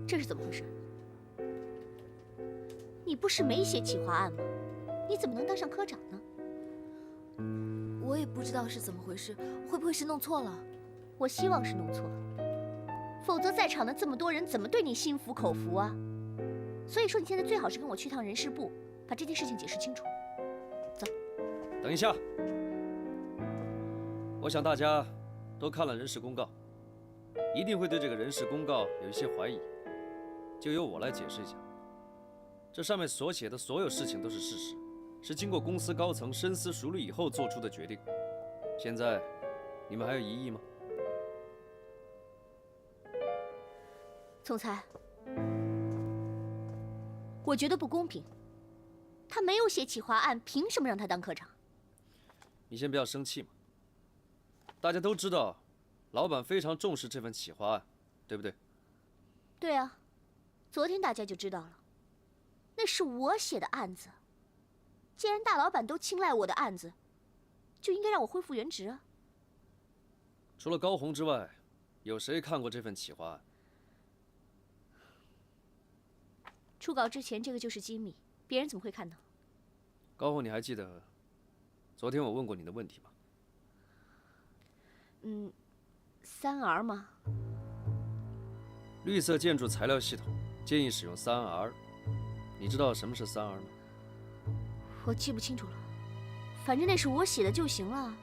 这是怎么回事？你不是没写企划案吗？你怎么能当上科长呢？我也不知道是怎么回事，会不会是弄错了？我希望是弄错了，否则在场的这么多人怎么对你心服口服啊？所以说，你现在最好是跟我去趟人事部，把这件事情解释清楚。走。等一下，我想大家都看了人事公告，一定会对这个人事公告有一些怀疑，就由我来解释一下。这上面所写的所有事情都是事实，是经过公司高层深思熟虑以后做出的决定。现在，你们还有疑义吗？总裁，我觉得不公平。他没有写企划案，凭什么让他当科长？你先不要生气嘛。大家都知道，老板非常重视这份企划案，对不对？对啊，昨天大家就知道了，那是我写的案子。既然大老板都青睐我的案子，就应该让我恢复原职啊。除了高红之外，有谁看过这份企划案？初稿之前，这个就是机密，别人怎么会看到？高红，你还记得昨天我问过你的问题吗3R 吗？绿色建筑材料系统建议使用3R，你知道什么是3R吗？我记不清楚了，反正那是我写的就行了，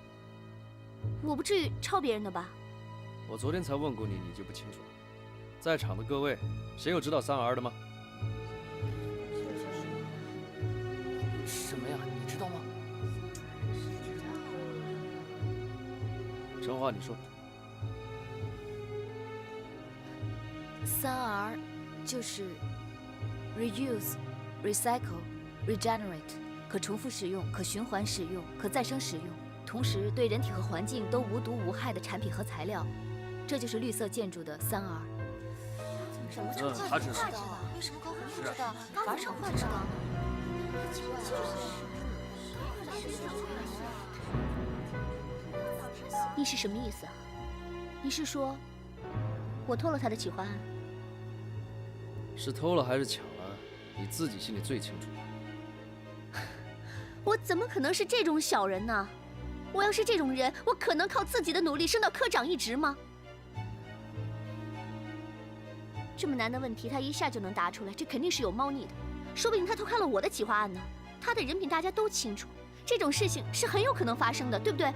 我不至于抄别人的吧？我昨天才问过你，你就不清楚了。在场的各位，谁有知道3R的吗？什么呀？你知道吗？陈华，你说。3R 就是 reuse、recycle、regenerate， 可重复使用、可循环使用、可再生使用，同时对人体和环境都无毒无害的产品和材料，这就是绿色建筑的3R。什么他知道。为什么高红不知道？反而陈化知道？你是什么意思啊？你是说我偷了他的企划案？是偷了还是抢了，你自己心里最清楚。我怎么可能是这种小人呢？我要是这种人，我可能靠自己的努力升到科长一职吗？这么难的问题，他一下就能答出来，这肯定是有猫腻的。说不定他偷看了我的企划案呢。他的人品大家都清楚，这种事情是很有可能发生的，对不对？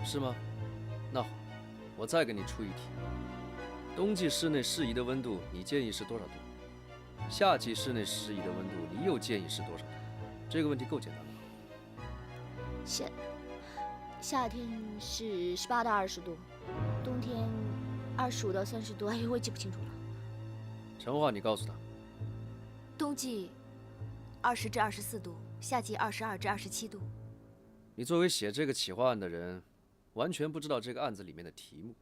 是吗？那好，我再给你出一题：冬季室内适宜的温度，你建议是多少度？夏季室内适宜的温度，你又建议是多少度？这个问题够简单的吧？夏天是18到20度，冬天25到30度，哎呦，我也记不清楚了。陈化，你告诉他，冬季20至24度，夏季22至27度。你作为写这个企划案的人，完全不知道这个案子里面的题目，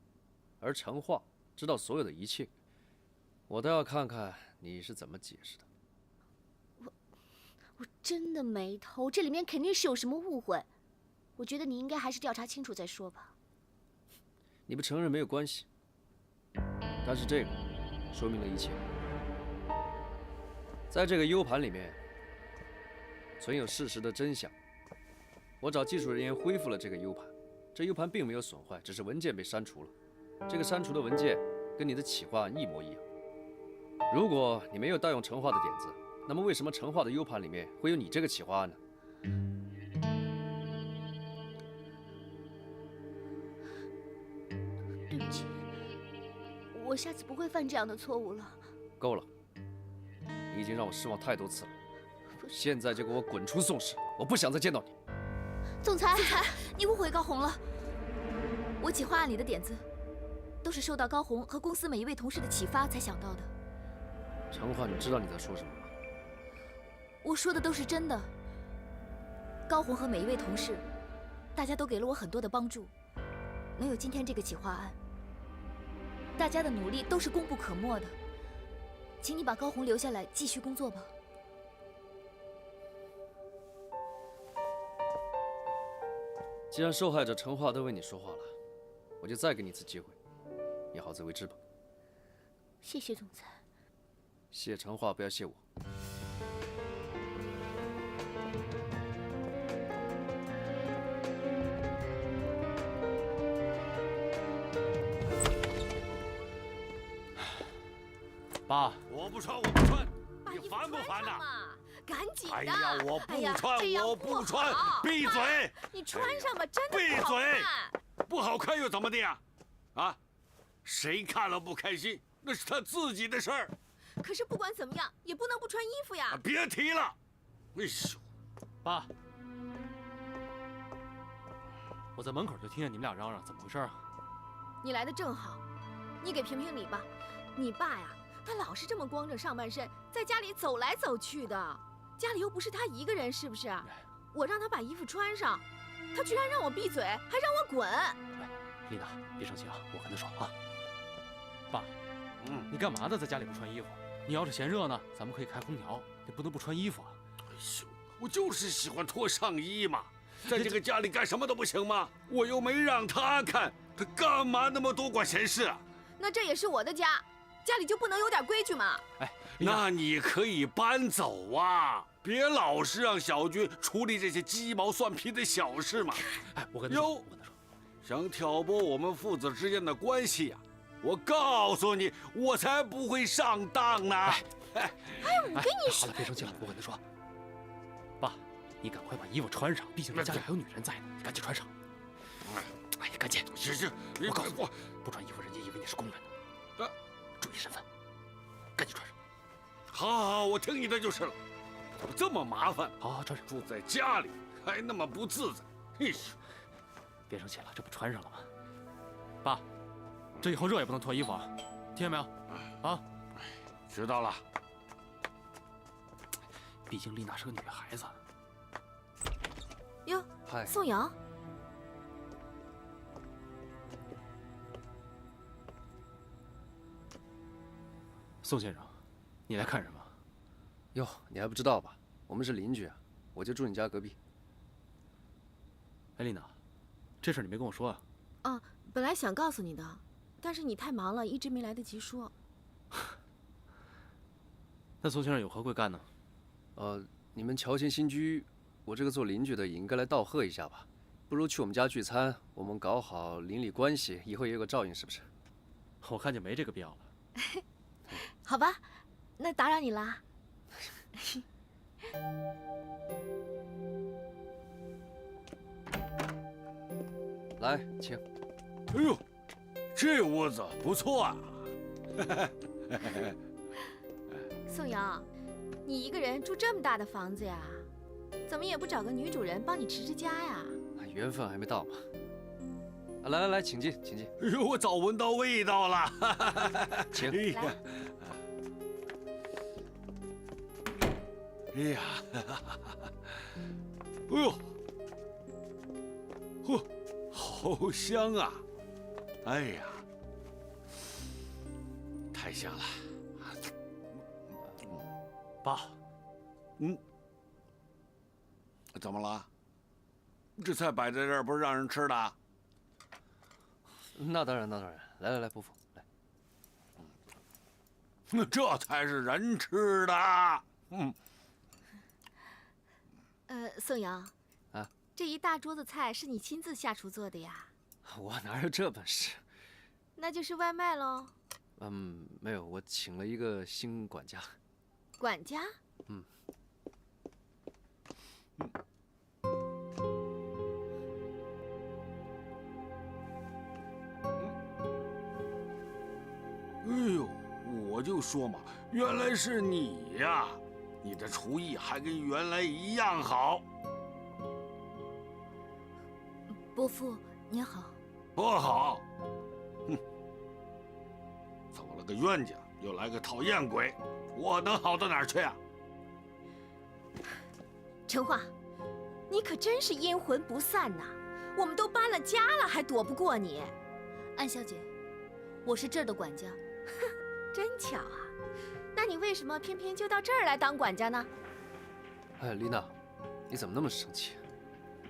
而陈化知道所有的一切，我倒要看看你是怎么解释的。我真的没偷，这里面肯定是有什么误会。我觉得你应该还是调查清楚再说吧。你不承认没有关系，但是这个说明了一切。在这个 U 盘里面存有事实的真相。我找技术人员恢复了这个 U 盘，这 U 盘并没有损坏，只是文件被删除了。这个删除的文件跟你的企划案一模一样。如果你没有盗用陈化的点子，那么为什么陈化的 U 盘里面会有你这个企划案呢？对不起，我下次不会犯这样的错误了。够了，你已经让我失望太多次了。现在就给我滚出宋氏，我不想再见到你。总裁，你误会高红了。我企划案里的点子，都是受到高红和公司每一位同事的启发才想到的。陈化，你知道你在说什么吗？我说的都是真的。高红和每一位同事，大家都给了我很多的帮助，能有今天这个企划案，大家的努力都是功不可没的。请你把高红留下来继续工作吧。既然受害者陈化都为你说话了，我就再给你一次机会，你好自为之吧。谢谢总裁。谢长话不要谢我。爸，我不穿，我不穿，把衣服你烦不烦呐？赶紧的！哎呀，我不哎呀穿，这样我不穿好，闭嘴！你穿上吧，真的闭不好嘴看。不好看又怎么的呀？啊，谁看了不开心，那是他自己的事儿。可是不管怎么样，也不能不穿衣服呀。别提了。哎呦，爸，我在门口就听见你们俩嚷嚷，怎么回事啊？你来的正好，你给评评理吧。你爸呀，他老是这么光着上半身，在家里走来走去的，家里又不是他一个人，是不是？我让他把衣服穿上，他居然让我闭嘴，还让我滚。丽娜，别生气啊，我跟他说啊。爸，你干嘛呢？在家里不穿衣服？你要是嫌热呢，咱们可以开空调，你不能不穿衣服啊。哎呦，我就是喜欢脱上衣嘛，在这个家里干什么都不行吗？我又没让他看，他干嘛那么多管闲事啊？那这也是我的家，家里就不能有点规矩吗？哎，丽娜，那你可以搬走啊，别老是让小军处理这些鸡毛蒜皮的小事嘛。哎，我跟他说，哟，想挑拨我们父子之间的关系呀、我告诉你，我才不会上当呢！哎，我跟你说，好了，别生气了，我跟他说。爸，你赶快把衣服穿上，毕竟这家里还有女人在呢，你赶紧穿上。哎呀，赶紧！是，我告诉你，不穿衣服，人家以为你是工人呢。注意身份，赶紧穿上。好，我听你的就是了。怎么这么麻烦？好，穿上。住在家里还那么不自在，哎呦！别生气了，这不穿上了吗？爸，这以后热也不能脱衣服啊，听见没有？啊，知道了。毕竟丽娜是个女孩子。哟，嗨，宋瑶，宋先生，你来看什么？哟，你还不知道吧？我们是邻居啊，我就住你家隔壁。哎，丽娜，这事儿你没跟我说啊？啊，本来想告诉你的，但是你太忙了，一直没来得及说。那宋先生有何贵干呢？你们乔迁新居，我这个做邻居的也应该来道贺一下吧？不如去我们家聚餐，我们搞好邻里关系，以后也有个照应，是不是？我看见没这个必要了。好吧，那打扰你啦。来，请。哎呦，这屋子不错啊！宋瑶，你一个人住这么大的房子呀？怎么也不找个女主人帮你持家呀？缘分还没到嘛。来，请进，请进。哎呦，我早闻到味道了。请。哎呀，哎呀，哎呦，嚯，好香啊！哎呀，太香了。爸，怎么了？这菜摆在这儿不是让人吃的？那当然，那当然。来，伯父，来。这才是人吃的。宋瑶，啊，这一大桌子菜是你亲自下厨做的呀？我哪有这本事？那就是外卖喽。没有，我请了一个新管家。管家？哎呦，我就说嘛，原来是你呀！你的厨艺还跟原来一样好。伯父您好。不好，走了个冤家，又来个讨厌鬼，我能好到哪儿去啊？陈化，你可真是阴魂不散呐！我们都搬了家了，还躲不过你。安小姐，我是这儿的管家。真巧啊！那你为什么偏偏就到这儿来当管家呢？哎，丽娜，你怎么那么生气？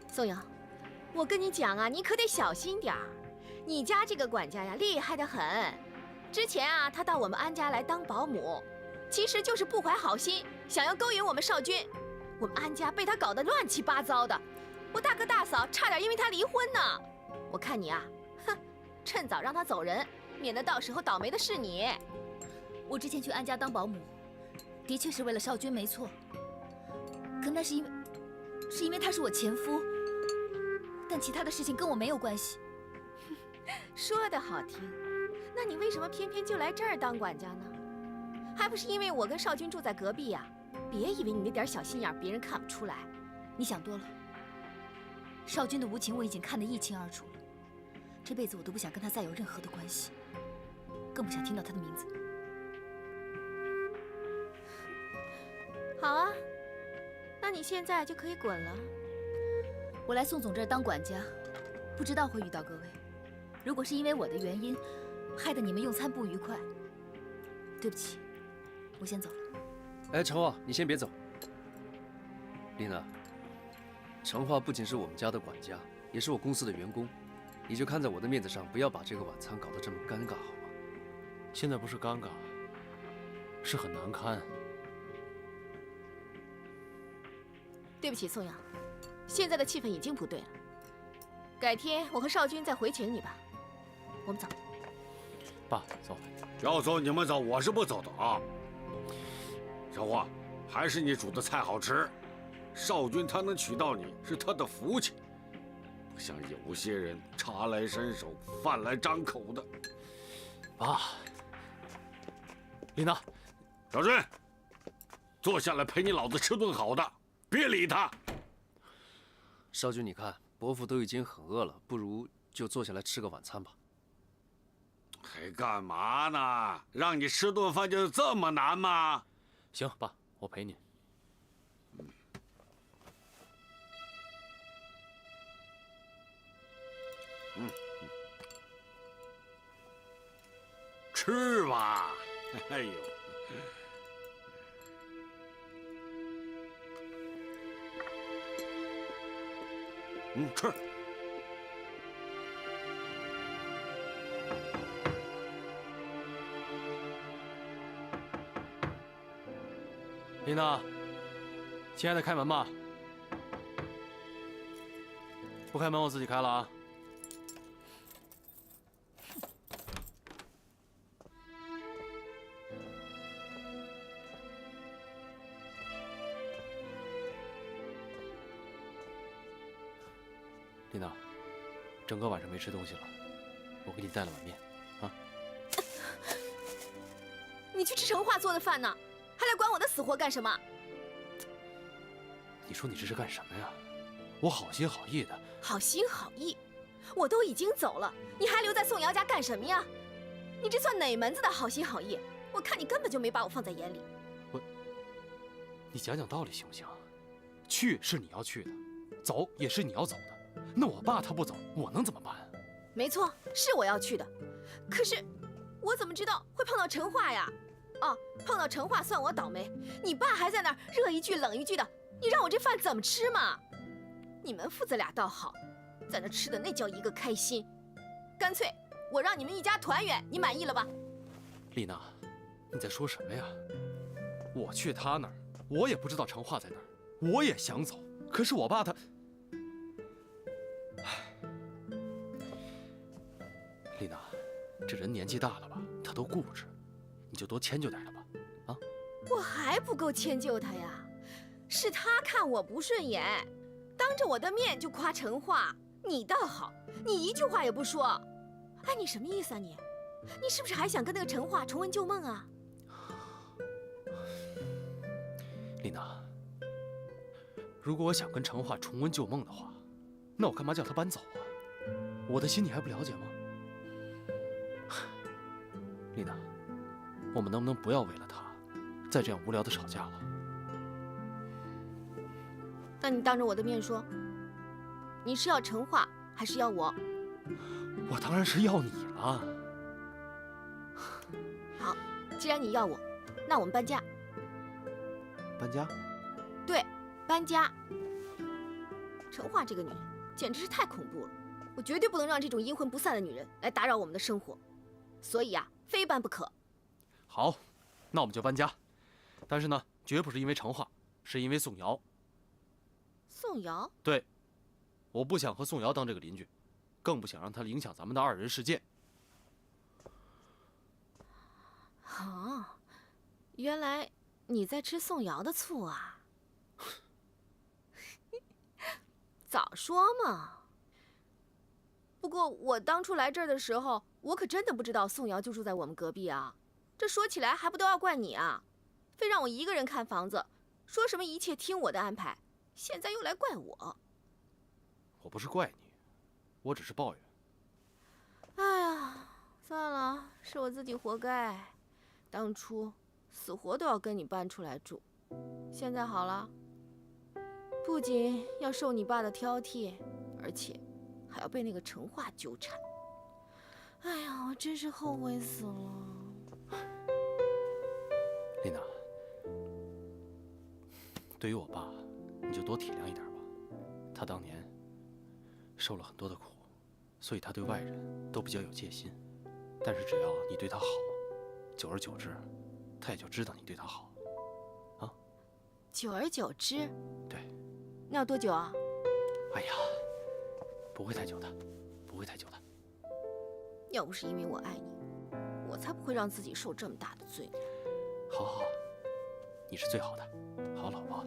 宋瑶，我跟你讲啊，你可得小心点儿。你家这个管家呀，厉害得很。之前啊，他到我们安家来当保姆，其实就是不怀好心，想要勾引我们少君。我们安家被他搞得乱七八糟的，我大哥大嫂差点因为他离婚呢。我看你啊，哼，趁早让他走人，免得到时候倒霉的是你。我之前去安家当保姆，的确是为了少君，没错。可那是因为他是我前夫，但其他的事情跟我没有关系。说的好听，那你为什么偏偏就来这儿当管家呢？还不是因为我跟少君住在隔壁呀？别以为你那点小心眼别人看不出来。你想多了。少君的无情我已经看得一清二楚了，这辈子我都不想跟他再有任何的关系，更不想听到他的名字。好啊，那你现在就可以滚了。我来宋总这儿当管家，不知道会遇到各位。如果是因为我的原因，害得你们用餐不愉快，对不起，我先走了。哎，陈化，你先别走。丽娜，陈化不仅是我们家的管家，也是我公司的员工，你就看在我的面子上，不要把这个晚餐搞得这么尴尬，好吗？现在不是尴尬，是很难堪。对不起，宋阳，现在的气氛已经不对了。改天我和少君再回请你吧。我们走。爸，走。要走你们走，我是不走的啊。小花，还是你煮的菜好吃。少君他能娶到你是他的福气，不像有些人茶来伸手，饭来张口的。爸，丽娜，少君，坐下来陪你老子吃顿好的，别理他。少君，你看伯父都已经很饿了，不如就坐下来吃个晚餐吧。还干嘛呢？让你吃顿饭就这么难吗？行，爸，我陪你。吃吧。哎呦，吃。丽娜，亲爱的，开门吧。不开门，我自己开了啊。丽娜，整个晚上没吃东西了，我给你带了碗面，啊。你去吃陈化做的饭呢，还来管我的死活干什么？你说你这是干什么呀？我好心好意的。好心好意，我都已经走了，你还留在宋瑶家干什么呀？你这算哪门子的好心好意？我看你根本就没把我放在眼里。你讲讲道理行不行？去是你要去的，走也是你要走的。那我爸他不走，我能怎么办？没错，是我要去的，可是我怎么知道会碰到陈化呀？哦，碰到陈化算我倒霉。你爸还在那儿热一句冷一句的，你让我这饭怎么吃嘛？你们父子俩倒好，在那吃的那叫一个开心。干脆我让你们一家团圆，你满意了吧？丽娜，你在说什么呀？我去他那儿，我也不知道陈化在哪儿，我也想走，可是我爸他……丽娜，这人年纪大了吧，他都固执，你就多迁就点他吧，啊？我还不够迁就他呀，是他看我不顺眼，当着我的面就夸陈化。你倒好，你一句话也不说。哎，你什么意思啊你？你是不是还想跟那个陈化重温旧梦啊？丽娜，如果我想跟陈化重温旧梦的话，那我干嘛叫他搬走啊？我的心你还不了解吗？丽娜，我们能不能不要为了他，再这样无聊的吵架了？那你当着我的面说，你是要陈化还是要我？我当然是要你了。好，既然你要我，那我们搬家。搬家？对，搬家。陈化这个女人简直是太恐怖了，我绝对不能让这种阴魂不散的女人来打扰我们的生活，所以啊，非搬不可。好，那我们就搬家。但是呢，绝不是因为成化，是因为宋瑶。宋瑶？对，我不想和宋瑶当这个邻居，更不想让她影响咱们的2人世界。啊，原来你在吃宋瑶的醋啊！早说嘛！不过我当初来这儿的时候，我可真的不知道宋瑶就住在我们隔壁啊。这说起来还不都要怪你啊？非让我一个人看房子，说什么一切听我的安排，现在又来怪我。我不是怪你，我只是抱怨。哎呀，算了，是我自己活该。当初死活都要跟你搬出来住，现在好了，不仅要受你爸的挑剔，而且还要被那个陈化纠缠。哎呀，我真是后悔死了。丽娜，对于我爸，你就多体谅一点吧。他当年受了很多的苦，所以他对外人都比较有戒心。但是只要你对他好，久而久之，他也就知道你对他好。啊？久而久之？对。那要多久啊？哎呀，不会太久的，不会太久的。要不是因为我爱你，我才不会让自己受这么大的罪。好好好，你是最好的，好老婆。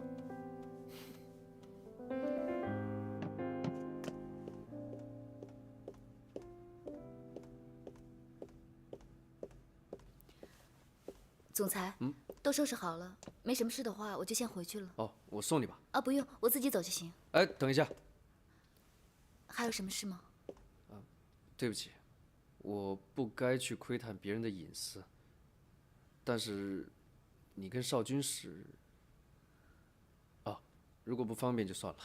总裁，都收拾好了，没什么事的话，我就先回去了。哦，我送你吧。啊，不用，我自己走就行。哎，等一下。还有什么事吗？对不起，我不该去窥探别人的隐私。但是，你跟少君时，如果不方便就算了。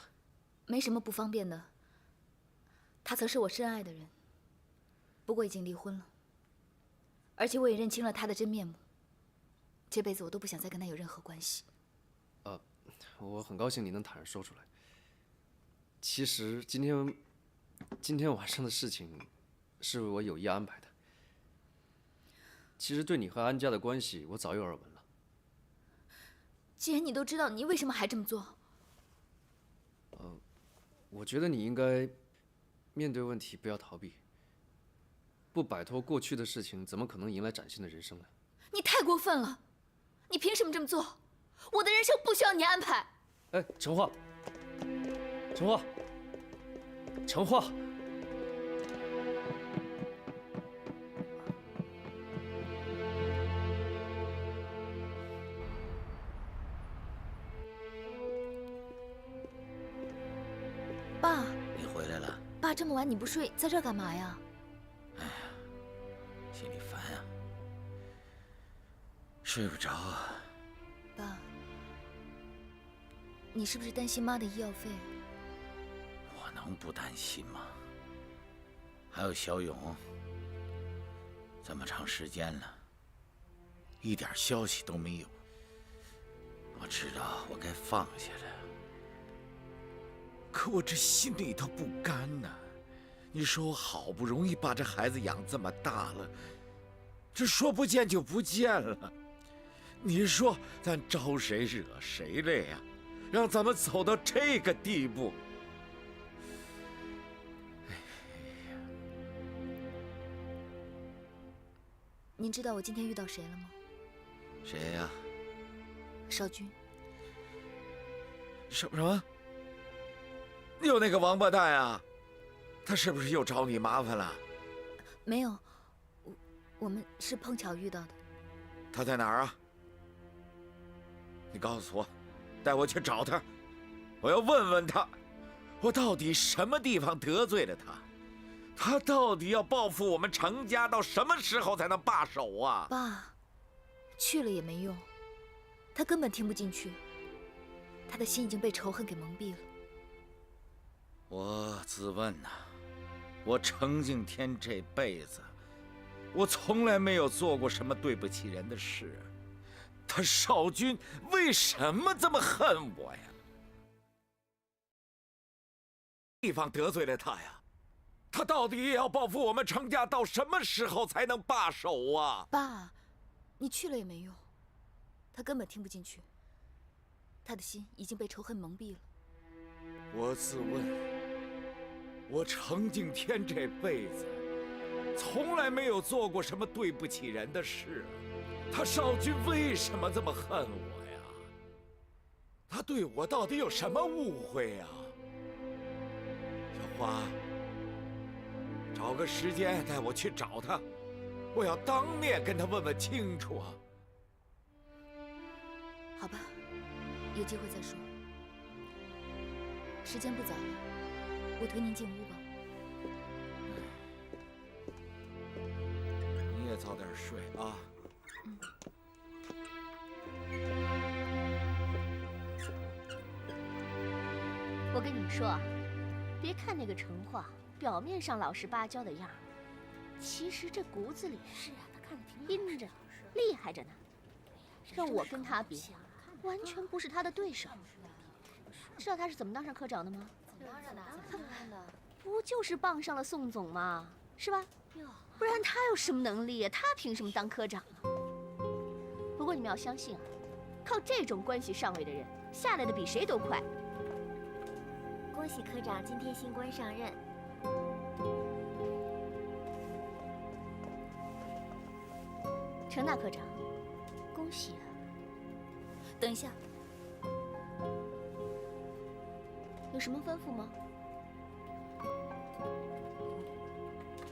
没什么不方便的。他曾是我深爱的人，不过已经离婚了，而且我也认清了他的真面目。这辈子我都不想再跟他有任何关系。我很高兴你能坦然说出来。其实今天晚上的事情，是我有意安排的。其实对你和安家的关系，我早有耳闻了。既然你都知道，你为什么还这么做？我觉得你应该面对问题，不要逃避。不摆脱过去的事情，怎么可能迎来崭新的人生呢？你太过分了！你凭什么这么做？我的人生不需要你安排。哎，陈化，陈化，陈化。爸，你回来了。爸，这么晚你不睡，在这儿干嘛呀？哎呀，心里烦啊，睡不着啊。爸，你是不是担心妈的医药费？我能不担心吗？还有小勇，这么长时间了，一点消息都没有。我知道我该放下了，可我这心里头不甘呐。你说我好不容易把这孩子养这么大了，这说不见就不见了。你说咱招谁惹谁了呀？让咱们走到这个地步。您知道我今天遇到谁了吗？谁呀？少君。什么？又那个王八蛋啊！他是不是又找你麻烦了？没有，我们是碰巧遇到的。他在哪儿啊？你告诉我，带我去找他。我要问问他，我到底什么地方得罪了他？他到底要报复我们程家，到什么时候才能罢手啊？爸，去了也没用，他根本听不进去，他的心已经被仇恨给蒙蔽了。我自问呐，我程敬天这辈子，我从来没有做过什么对不起人的事。他少君为什么这么恨我呀？地方得罪了他呀？他到底也要报复我们程家，到什么时候才能罢手啊？爸，你去了也没用，他根本听不进去，他的心已经被仇恨蒙蔽了。我自问，我程敬天这辈子从来没有做过什么对不起人的事啊，他少君为什么这么恨我呀？他对我到底有什么误会呀？小花，找个时间带我去找他，我要当面跟他问问清楚啊。好吧，有机会再说。时间不早了，我推您进屋吧。你也早点睡啊。我跟你们说啊，别看那个程化表面上老实巴交的样儿，其实这骨子里是啊，他看着挺阴着，厉害着呢。让我跟他比，完全不是他的对手。知道他是怎么当上科长的吗？不就是傍上了宋总吗？是吧？不然他有什么能力啊？他凭什么当科长啊？不过你们要相信啊，靠这种关系上位的人，下来的比谁都快。恭喜科长今天新官上任。程大科长，恭喜啊！等一下，有什么吩咐吗？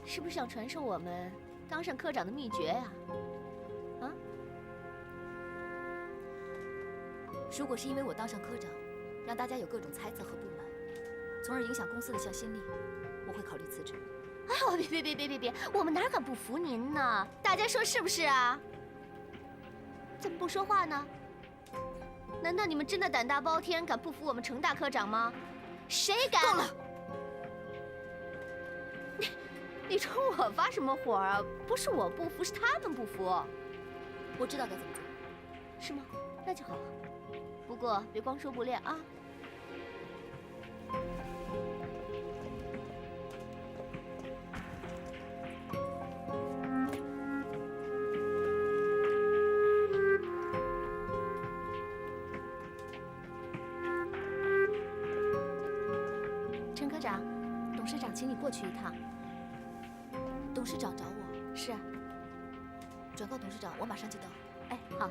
是不是想传授我们当上科长的秘诀呀？啊？如果是因为我当上科长，让大家有各种猜测和不满，从而影响公司的向心力，我会考虑辞职。哎呦，别！我们哪敢不服您呢？大家说是不是啊？怎么不说话呢？难道你们真的胆大包天，敢不服我们程大科长吗？谁敢？够了！你冲我发什么火啊？不是我不服，是他们不服。我知道该怎么做。是吗？那就好。不过别光说不练啊。陈科长，董事长请你过去一趟。董事长找我？是啊。转告董事长，我马上就到。哎，好。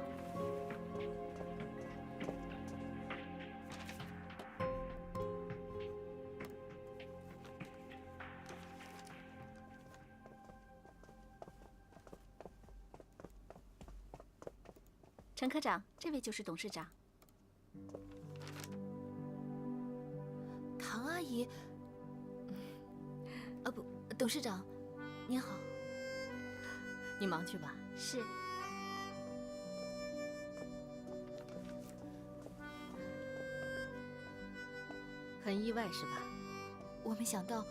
陈科长，这位就是董事长。唐阿姨，不，董事长，您好。你忙去吧。是。很意外是吧？我没想到，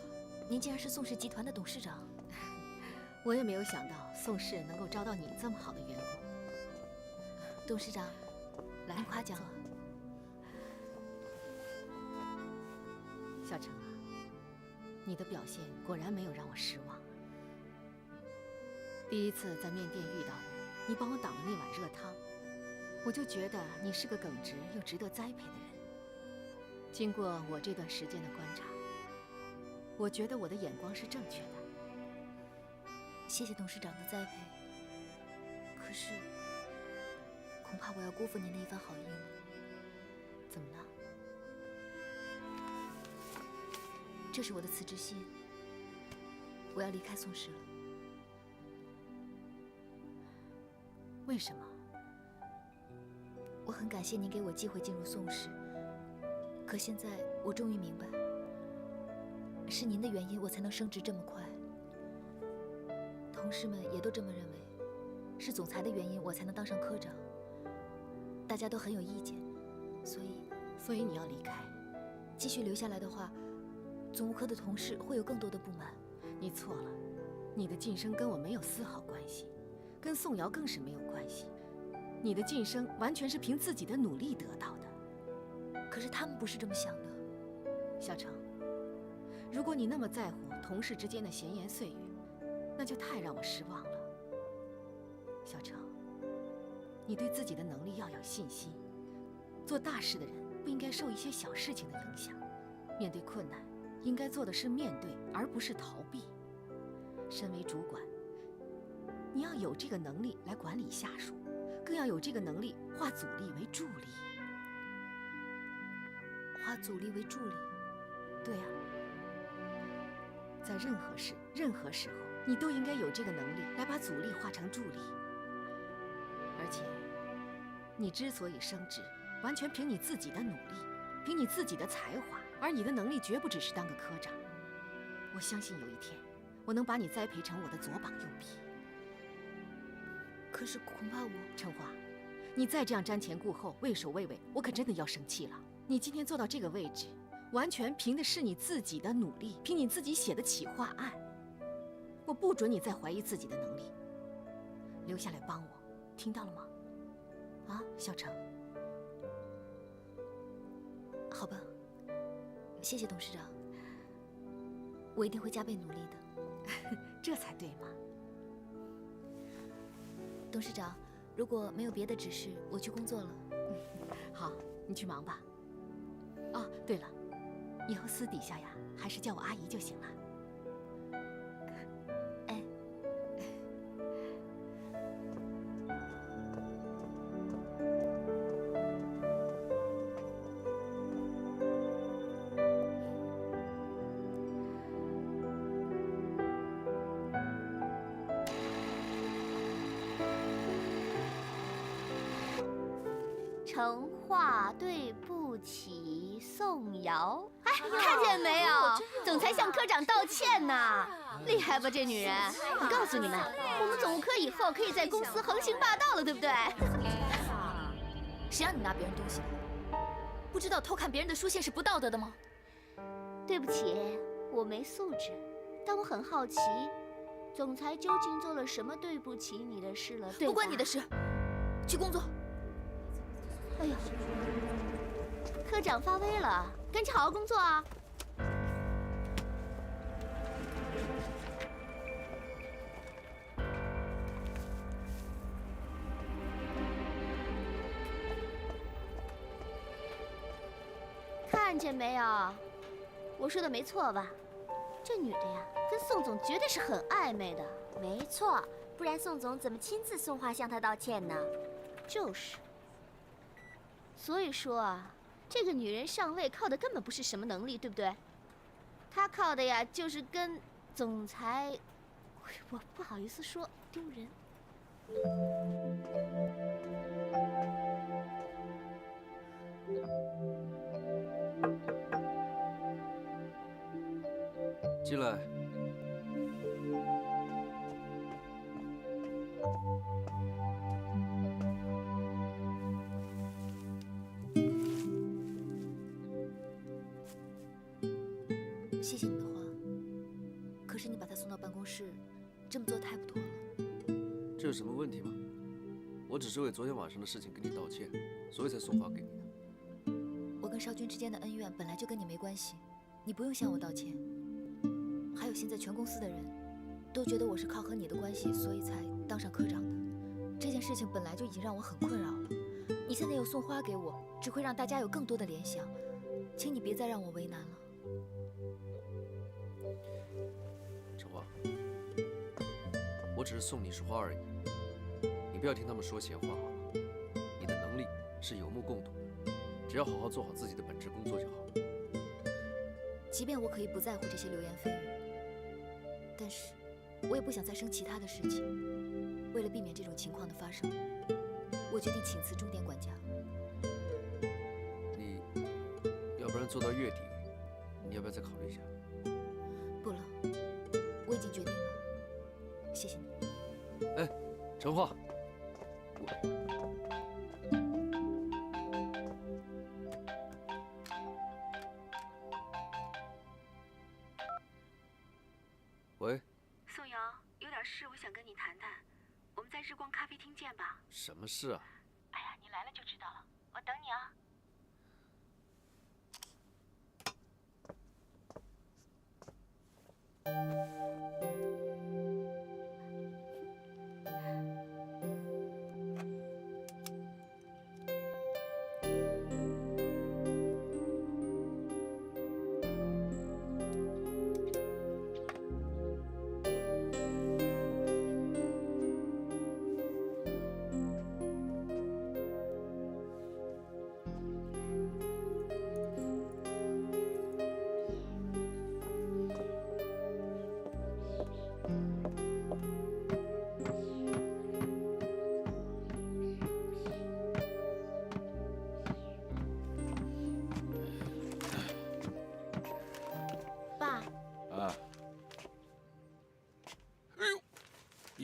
您竟然是宋氏集团的董事长。我也没有想到宋氏能够招到你这么好的员工。董事长，来，您夸奖我。小程啊，你的表现果然没有让我失望。第一次在面店遇到你，你帮我挡了那碗热汤，我就觉得你是个耿直又值得栽培的人。经过我这段时间的观察，我觉得我的眼光是正确的。谢谢董事长的栽培。可是，恐怕我要辜负您的一番好意了。怎么了？这是我的辞职信，我要离开宋氏了。为什么？我很感谢您给我机会进入宋氏，可现在我终于明白，是您的原因我才能升职这么快。同事们也都这么认为，是总裁的原因我才能当上科长。大家都很有意见，所以你要离开。继续留下来的话，总务科的同事会有更多的不满。你错了，你的晋升跟我没有丝毫关系，跟宋瑶更是没有关系。你的晋升完全是凭自己的努力得到的。可是他们不是这么想的。小程，如果你那么在乎同事之间的闲言碎语，那就太让我失望了。小程，你对自己的能力要有信心。做大事的人不应该受一些小事情的影响。面对困难，应该做的是面对，而不是逃避。身为主管，你要有这个能力来管理下属，更要有这个能力化阻力为助力。化阻力为助力。对呀，在任何事、任何时候，你都应该有这个能力来把阻力化成助力。而且，你之所以升职，完全凭你自己的努力，凭你自己的才华，而你的能力绝不只是当个科长。我相信有一天，我能把你栽培成我的左膀右臂。可是恐怕我……春花，你再这样瞻前顾后、畏首畏尾，我可真的要生气了。你今天坐到这个位置，完全凭的是你自己的努力，凭你自己写的企划案。我不准你再怀疑自己的能力，留下来帮我，听到了吗？啊，小程。好吧，谢谢董事长，我一定会加倍努力的。这才对嘛。董事长，如果没有别的指示，我去工作了。好，你去忙吧。哦，对了，以后私底下呀，还是叫我阿姨就行了。哎，成化对不起，宋瑶。哎，看见没有？总裁向科长道歉呢，厉害吧这女人？我告诉你们，我们总科以后可以在公司横行霸道了，对不对？谁让你拿别人东西的？不知道偷看别人的书信是不道德的吗？对不起，我没素质，但我很好奇，总裁究竟做了什么对不起你的事了？对吧？不关你的事，去工作。哎呦，科长发威了，赶紧好好工作啊！看见没有？我说的没错吧？这女的呀，跟宋总绝对是很暧昧的。没错，不然宋总怎么亲自送话向他道歉呢？就是。所以说啊，这个女人上位靠的根本不是什么能力，对不对？她靠的呀，就是跟总裁……我不好意思说，丢人。进来。谢谢你的话，可是你把他送到办公室，这么做太不妥了。这有什么问题吗？我只是为昨天晚上的事情跟你道歉，所以才送花给你的。我跟少君之间的恩怨本来就跟你没关系，你不用向我道歉。还有现在全公司的人都觉得我是靠和你的关系，所以才当上科长的。这件事情本来就已经让我很困扰了，你现在又送花给我，只会让大家有更多的联想。请你别再让我为难了。陈花，我只是送你一束花而已，你不要听他们说闲话好吗？你的能力是有目共睹的，只要好好做好自己的本职工作就好。即便我可以不在乎这些流言蜚语，但是我也不想再生其他的事情。为了避免这种情况的发生，我决定请辞钟点管家。你要不然做到月底，你要不要再考虑一下？不了，我已经决定了。谢谢你。哎，陈化，喂。宋瑶，有点事，我想跟你谈谈。我们在日光咖啡厅见吧。什么事啊？哎呀，你来了就知道了。我等你啊。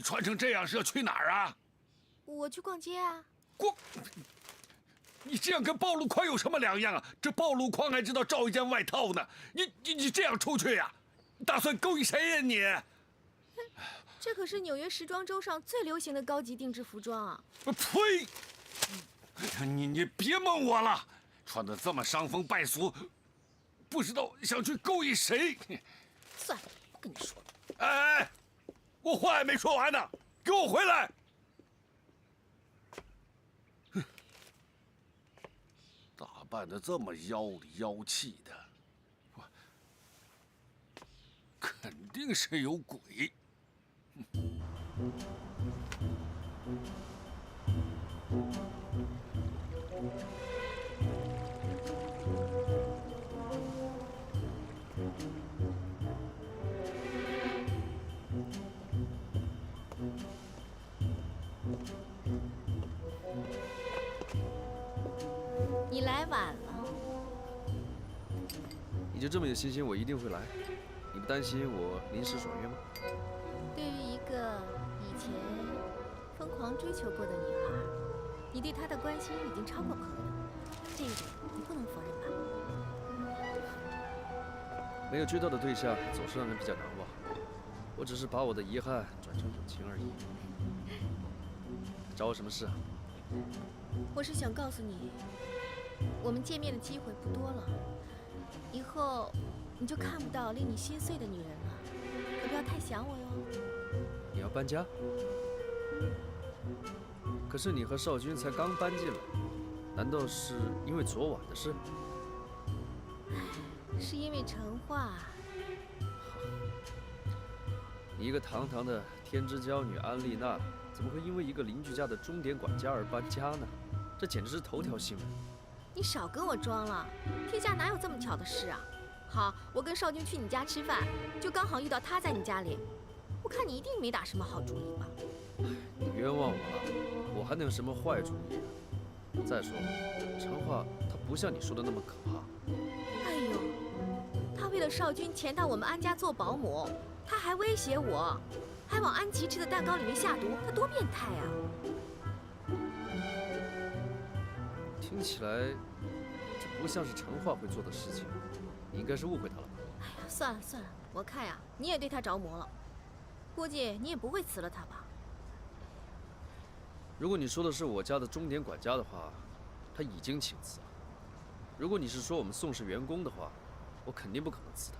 穿成这样是要去哪儿啊？我去逛街啊。逛？你这样跟暴露狂有什么两样啊？这暴露狂还知道罩一件外套呢。你这样出去呀、你打算勾引谁呀你？这可是纽约时装周上最流行的高级定制服装啊！呸！你别蒙我了，穿得这么伤风败俗，不知道想去勾引谁。算了，不跟你说了。哎，我话还没说完呢，给我回来！哼，打扮得这么妖里妖气的，肯定是有鬼。你来晚了。你就这么有信心我一定会来？你不担心我临时爽约吗？对于一个以前疯狂追求过的女孩，你对她的关心已经超过朋友，这一点你不能否认吧？没有追到的对象总是让人比较难忘。我只是把我的遗憾转成友情而已。找我什么事啊？我是想告诉你，我们见面的机会不多了，以后你就看不到令你心碎的女人了，可不要太想我哟。你要搬家？可是你和少君才刚搬进来，难道是因为昨晚的事？是因为陈化。你一个堂堂的天之娇女安丽娜，怎么会因为一个邻居家的钟点管家而搬家呢？这简直是头条新闻。你少跟我装了，天下哪有这么巧的事啊？好，我跟少君去你家吃饭，就刚好遇到他在你家里。我看你一定没打什么好主意吧？你冤枉我了，我还能有什么坏主意啊？再说了，陈化她不像你说的那么可怕。哎呦，他为了少君潜到我们安家做保姆，他还威胁我，还往安琪吃的蛋糕里面下毒，他多变态啊！听起来这不像是陈化会做的事情，你应该是误会他了吧？哎呀，算了算了，我看呀，你也对他着魔了，估计你也不会辞了他吧？如果你说的是我家的钟点管家的话，他已经请辞了。如果你是说我们宋氏员工的话，我肯定不可能辞他，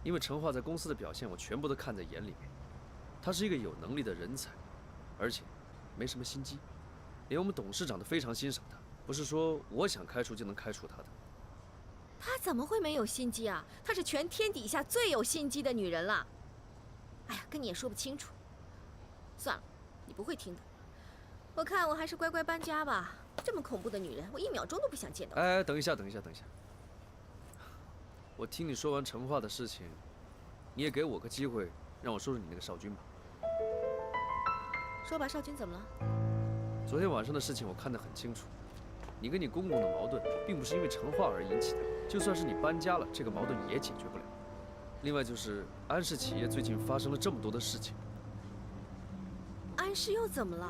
因为陈化在公司的表现我全部都看在眼里面。他是一个有能力的人才，而且没什么心机，连我们董事长都非常欣赏他，不是说我想开除就能开除他的。他怎么会没有心机啊？她是全天底下最有心机的女人了。哎呀，跟你也说不清楚。算了，你不会听的。我看我还是乖乖搬家吧。这么恐怖的女人，我1秒钟都不想见到。哎，等一下，等一下，等一下。我听你说完陈化的事情，你也给我个机会，让我说说你那个少君吧。说吧，少君怎么了？昨天晚上的事情我看得很清楚，你跟你公公的矛盾并不是因为陈化而引起的，就算是你搬家了，这个矛盾也解决不了。另外就是安氏企业最近发生了这么多的事情，安氏又怎么了？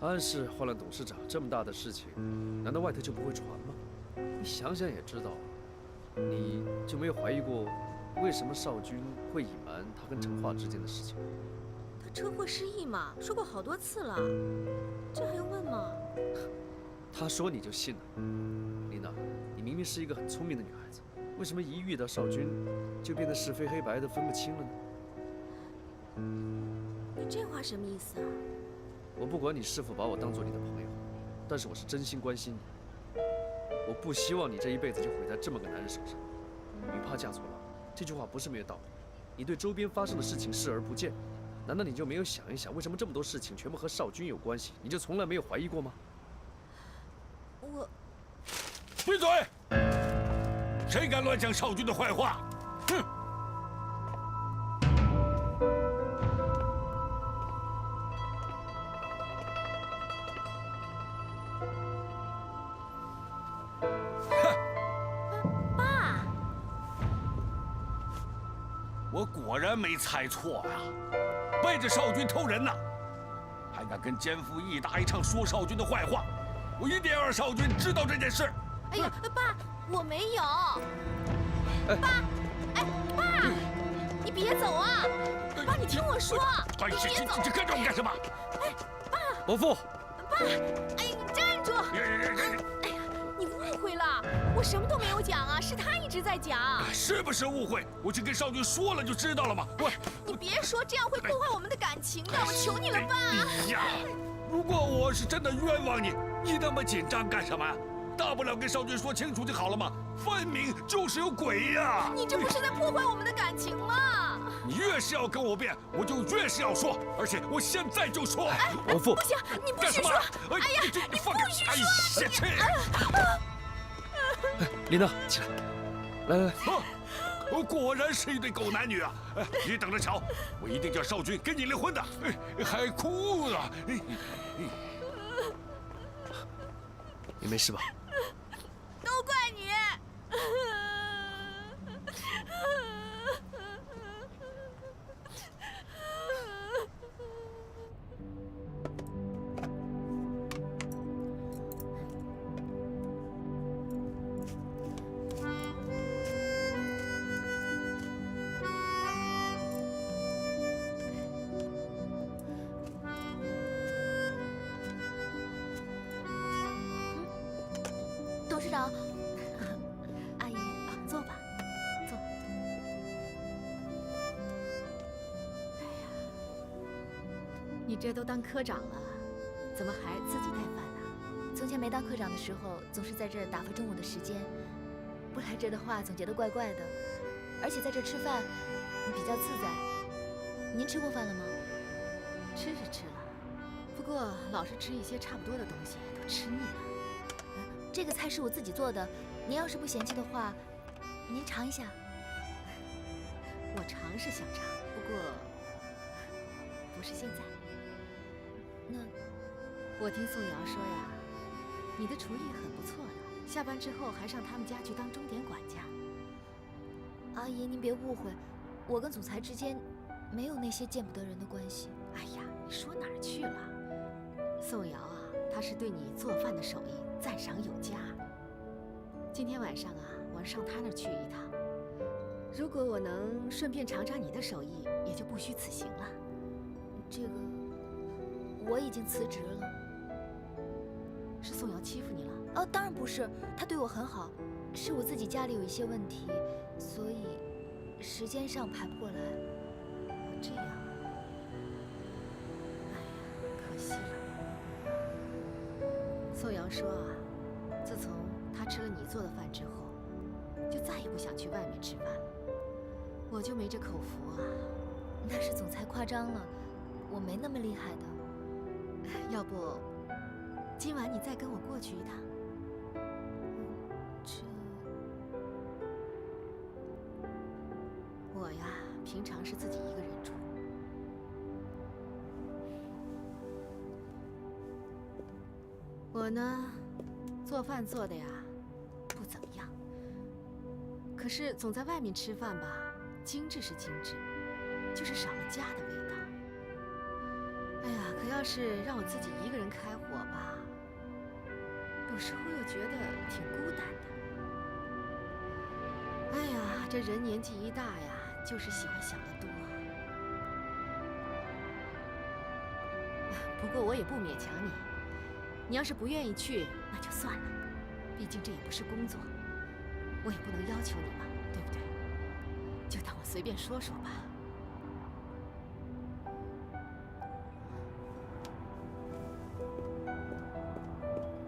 安氏换了董事长，这么大的事情，难道外头就不会传吗？你想想也知道，你就没有怀疑过，为什么少君会隐瞒他跟陈化之间的事情？他车祸失忆嘛，说过好多次了，这还用问吗？他说你就信了？琳娜，你明明是一个很聪明的女孩子，为什么一遇到少君，就变得是非黑白的分不清了呢？你这话什么意思啊？我不管你是否把我当做你的朋友，但是我是真心关心你。我不希望你这一辈子就毁在这么个男人手上。女怕嫁错郎，这句话不是没有道理。你对周边发生的事情视而不见，难道你就没有想一想，为什么这么多事情全部和少君有关系？你就从来没有怀疑过吗？我闭嘴！谁敢乱讲少君的坏话？哼！我我果然没猜错呀，背着少君偷人呐，还敢跟奸夫一搭一唱说少君的坏话，我一定要让少君知道这件事。哎呀，爸，我没有。爸，哎，爸，你别走啊！爸，你听我说，你别走。你跟着我干什么？哎，爸，伯父，爸，哎，你站住！哎呀，你误会了，我什么都没有讲啊，是他一直在讲。是不是误会？我去跟少君说了就知道了嘛。喂，你别说，这样会破坏我们的感情的，我求你了，爸。哎呀，如果我是真的冤枉你，你那么紧张干什么呀？大不了跟少君说清楚就好了嘛，分明就是有鬼呀！你这不是在破坏我们的感情吗？你越是要跟我辩，我就越是要说，而且我现在就说。伯父，不行，你不许说！哎呀，你不许说！琳娜，起来，来来来。我果然是一对狗男女啊！你等着瞧，我一定叫少君跟你离婚的。还哭了？你没事吧？都怪你！董事长，阿姨，坐吧，坐。哎呀，你这都当科长了，怎么还自己带饭呢？从前没当科长的时候，总是在这儿打发中午的时间，不来这的话总觉得怪怪的，而且在这吃饭比较自在。您吃过饭了吗？吃是吃了，不过老是吃一些差不多的东西，都吃腻了。这个菜是我自己做的，您要是不嫌弃的话，您尝一下。我尝是想尝，不过不是现在。那我听宋瑶说呀，你的厨艺很不错的，下班之后还上他们家去当钟点管家。阿姨，您别误会，我跟总裁之间没有那些见不得人的关系。哎呀，你说哪儿去了？宋瑶啊，她是对你做饭的手艺赞赏有加。今天晚上啊，我上她那儿去一趟。如果我能顺便尝尝你的手艺，也就不虚此行了。这个我已经辞职了。是宋瑶欺负你了？哦，当然不是，她对我很好，是我自己家里有一些问题，所以时间上排不过来。这样，哎呀，可惜了。宋瑶说啊，自从她吃了你做的饭之后，就再也不想去外面吃饭了。我就没这口福啊。那是总裁夸张了，我没那么厉害的。要不，今晚你再跟我过去一趟？我呀，平常是自己一个人住。我呢，做饭做的呀，不怎么样。可是总在外面吃饭吧，精致是精致，就是少了家的味道。哎呀，可要是让我自己一个人开火吧，有时候又觉得挺孤单的。哎呀，这人年纪一大呀，就是喜欢想得多。不过我也不勉强你，你要是不愿意去，那就算了，毕竟这也不是工作，我也不能要求你嘛，对不对？就当我随便说说吧。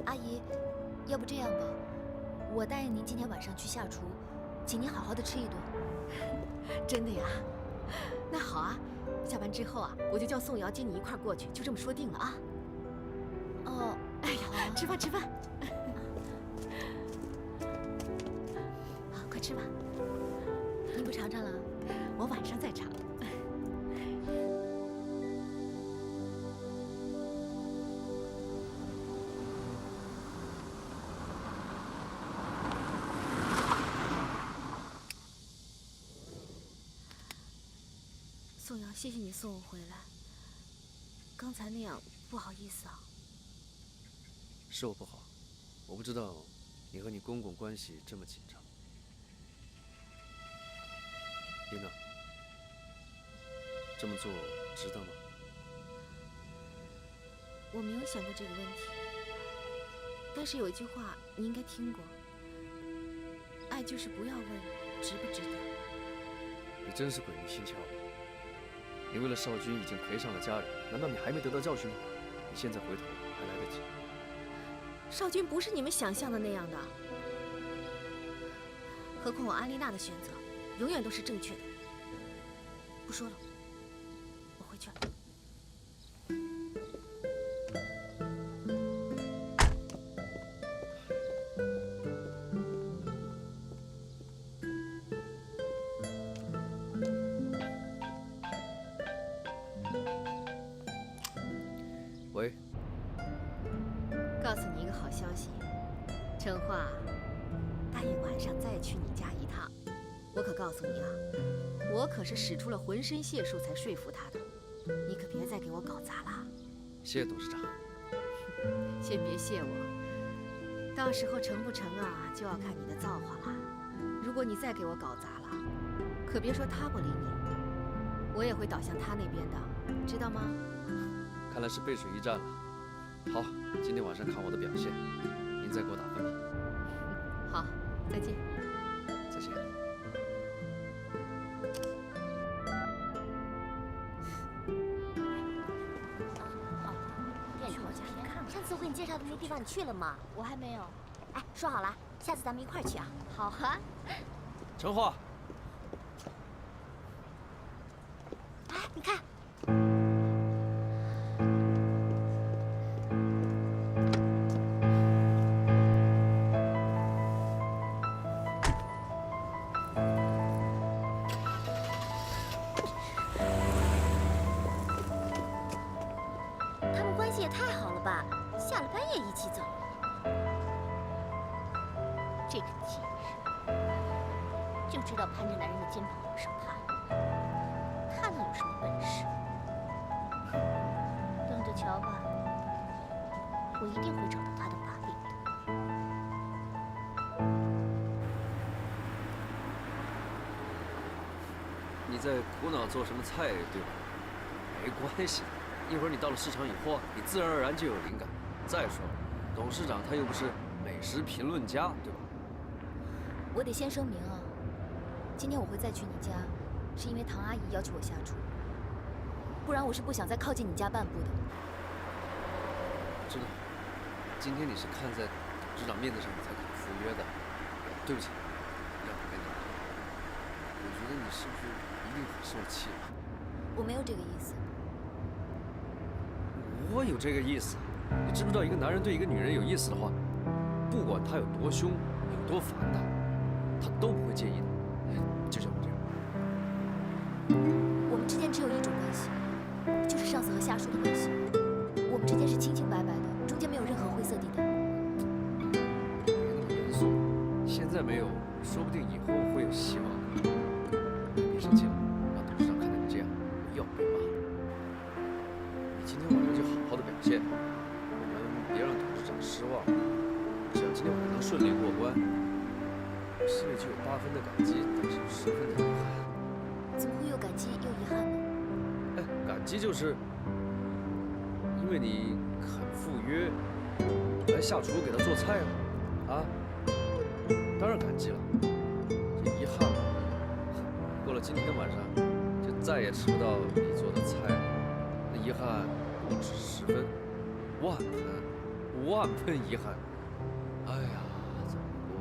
阿姨，要不这样吧，我答应您今天晚上去下厨，请您好好的吃一顿。真的呀？那好啊，下班之后啊，我就叫宋瑶接你一块儿过去，就这么说定了啊。哦，哎呀，吃饭吃饭。好，快吃吧。您不尝尝了？我晚上再尝。谢谢你送我回来。刚才那样不好意思啊。是我不好，我不知道你和你公公关系这么紧张。丽娜，这么做值得吗？我没有想过这个问题，但是有一句话你应该听过：爱就是不要问值不值得。你真是鬼迷心窍了。你为了少君已经赔上了家人，难道你还没得到教训吗？你现在回头还来得及。少君不是你们想象的那样的，何况我安丽娜的选择永远都是正确的。不说了，我回去了。喂，告诉你一个好消息，陈化答应晚上再去你家一趟。我可告诉你啊，我可是使出了浑身解数才说服他的，你可别再给我搞砸了。谢谢董事长。先别谢我，到时候成不成啊，就要看你的造化了。如果你再给我搞砸了，可别说他不理你，我也会倒向他那边的，知道吗？看来是背水一战了。好，今天晚上看我的表现，您再给我打分吧。好，再见。再见。去我家里看看。上次我给你介绍的那地方你去了吗？我还没有。哎，说好了，下次咱们一块儿去啊。好啊。陈化，哎，你看。他们关系也太好了吧，下了班也一起走。这个贱人就知道攀着男人的肩膀往上爬，他能有什么本事？等着瞧吧，我一定会找到他的把柄的。你在苦恼做什么菜，对吧？没关系，一会儿你到了市场以后，你自然而然就有灵感。再说了，董事长他又不是美食评论家，对吧？我得先声明啊，今天我会再去你家，是因为唐阿姨要求我下厨，不然我是不想再靠近你家半步的。知道，今天你是看在董事长面子上你才肯赴约的。对不起，让你为难了。我觉得你是不是一定很受气了？我没有这个意思。我有这个意思。你知不知道，一个男人对一个女人有意思的话，不管他有多凶，有多烦她，他都不会介意的。就像我这样。我们之间只有一种关系，就是上司和下属的关系。我们之间是清清白白的，中间没有任何灰色地带。别那么严肃，现在没有，说不定以后会有希望的。别生气了，让董事长看到你这样，我又要被骂了。你今天晚上就好好的表现，我们别让董事长失望。只要今天晚上能顺利过关，我心里就有8分的感激，但是10分的遗憾。怎么会又感激又遗憾呢？哎，感激就是因为你肯赴约来下厨给他做菜啊，当然感激了。这遗憾嘛，过了今天晚上就再也吃不到你做的菜，那遗憾不止10分，10000分，10000分遗憾。哎呀，怎么过？